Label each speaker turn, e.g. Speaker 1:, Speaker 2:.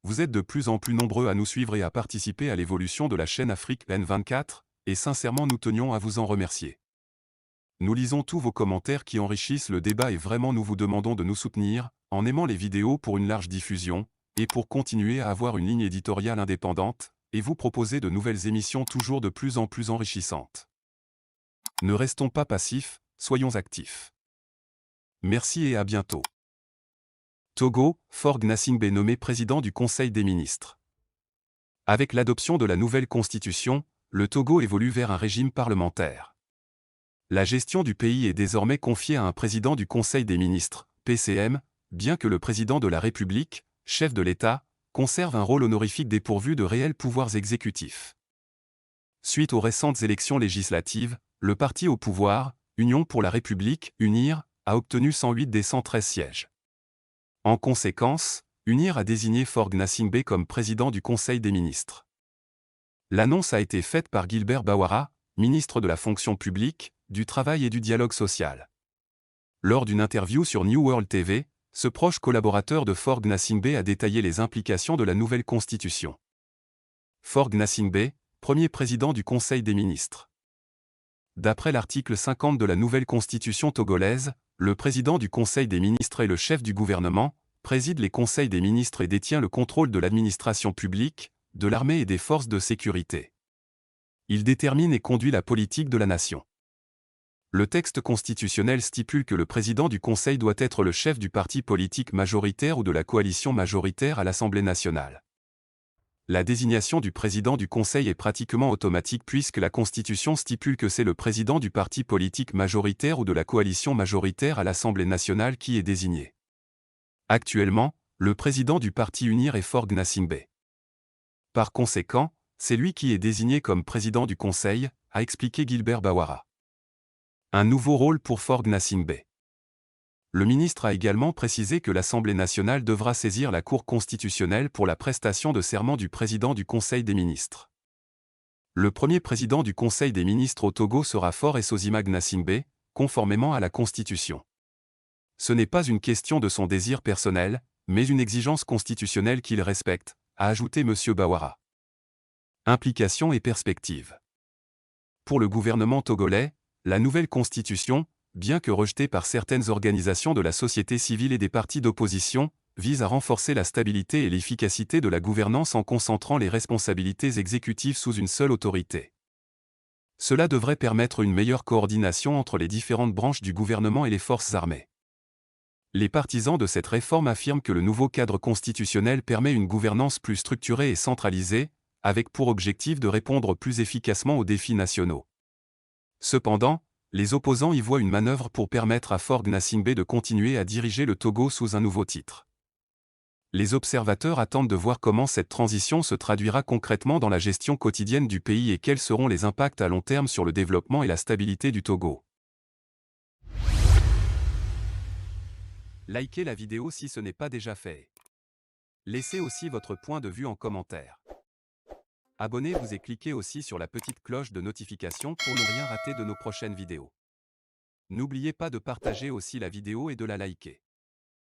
Speaker 1: Vous êtes de plus en plus nombreux à nous suivre et à participer à l'évolution de la chaîne Afrique N24, et sincèrement nous tenions à vous en remercier. Nous lisons tous vos commentaires qui enrichissent le débat et vraiment nous vous demandons de nous soutenir, en aimant les vidéos pour une large diffusion, et pour continuer à avoir une ligne éditoriale indépendante, et vous proposer de nouvelles émissions toujours de plus en plus enrichissantes. Ne restons pas passifs, soyons actifs. Merci et à bientôt. Togo, Faure Gnassingbé nommé président du Conseil des ministres. Avec l'adoption de la nouvelle constitution, le Togo évolue vers un régime parlementaire. La gestion du pays est désormais confiée à un président du Conseil des ministres, PCM, bien que le président de la République, chef de l'État, conserve un rôle honorifique dépourvu de réels pouvoirs exécutifs. Suite aux récentes élections législatives, le parti au pouvoir, Union pour la République, UNIR, a obtenu 108 des 113 sièges. En conséquence, UNIR a désigné Faure Gnassingbé comme président du Conseil des ministres. L'annonce a été faite par Gilbert Bawara, ministre de la Fonction publique, du Travail et du Dialogue social. Lors d'une interview sur New World TV, ce proche collaborateur de Faure Gnassingbé a détaillé les implications de la nouvelle constitution. Faure Gnassingbé, premier président du Conseil des ministres. D'après l'article 50 de la nouvelle constitution togolaise, le président du Conseil des ministres est le chef du gouvernement, préside les conseils des ministres et détient le contrôle de l'administration publique, de l'armée et des forces de sécurité. Il détermine et conduit la politique de la nation. Le texte constitutionnel stipule que le président du Conseil doit être le chef du parti politique majoritaire ou de la coalition majoritaire à l'Assemblée nationale. La désignation du président du Conseil est pratiquement automatique puisque la Constitution stipule que c'est le président du parti politique majoritaire ou de la coalition majoritaire à l'Assemblée nationale qui est désigné. Actuellement, le président du parti UNIR est Faure Gnassingbé. Par conséquent, c'est lui qui est désigné comme président du Conseil, a expliqué Gilbert Bawara. Un nouveau rôle pour Faure Gnassingbé. Le ministre a également précisé que l'Assemblée nationale devra saisir la Cour constitutionnelle pour la prestation de serment du président du Conseil des ministres. Le premier président du Conseil des ministres au Togo sera Faure Essozima Gnassingbé, conformément à la Constitution. Ce n'est pas une question de son désir personnel, mais une exigence constitutionnelle qu'il respecte, a ajouté M. Bawara. Implications et perspectives. Pour le gouvernement togolais, la nouvelle constitution, bien que rejetée par certaines organisations de la société civile et des partis d'opposition, vise à renforcer la stabilité et l'efficacité de la gouvernance en concentrant les responsabilités exécutives sous une seule autorité. Cela devrait permettre une meilleure coordination entre les différentes branches du gouvernement et les forces armées. Les partisans de cette réforme affirment que le nouveau cadre constitutionnel permet une gouvernance plus structurée et centralisée, avec pour objectif de répondre plus efficacement aux défis nationaux. Cependant, les opposants y voient une manœuvre pour permettre à Faure Gnassingbé de continuer à diriger le Togo sous un nouveau titre. Les observateurs attendent de voir comment cette transition se traduira concrètement dans la gestion quotidienne du pays et quels seront les impacts à long terme sur le développement et la stabilité du Togo. Likez la vidéo si ce n'est pas déjà fait. Laissez aussi votre point de vue en commentaire. Abonnez-vous et cliquez aussi sur la petite cloche de notification pour ne rien rater de nos prochaines vidéos. N'oubliez pas de partager aussi la vidéo et de la liker.